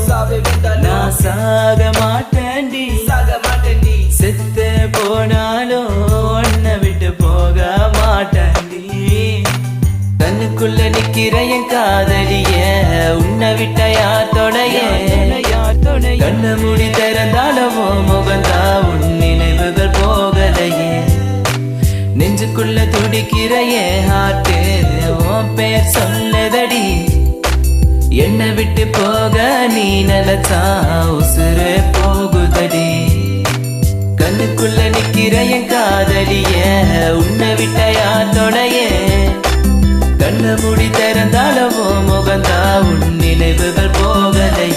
நான் சாக மாட்டேன்டி செத்து போனாலும் உன்னை விட்டு போக மாட்டேன்டி கண்ணுக்குள்ள நிக்கிற என் காதலிய உன்னை விட்ட யார் தொடைய கண்ண மூடி திறந்தாலும் முகந்தா உன் நினைவுகள் போகலையே நெஞ்சுக்குள்ள துடிக்கிற என் ஹார்ட் உன் பேர் சொல்லுதடி என்னை விட்டு போக நீ நினைச்சா உசுறு போகுதடி கண்ணுக்குள்ள நிக்கிற என் காதலிய உன்னை விட்ட யார் தொடைய கண்ண மூடி திறந்தாலும் முகந்தா உன் நினைவுகள் போகலை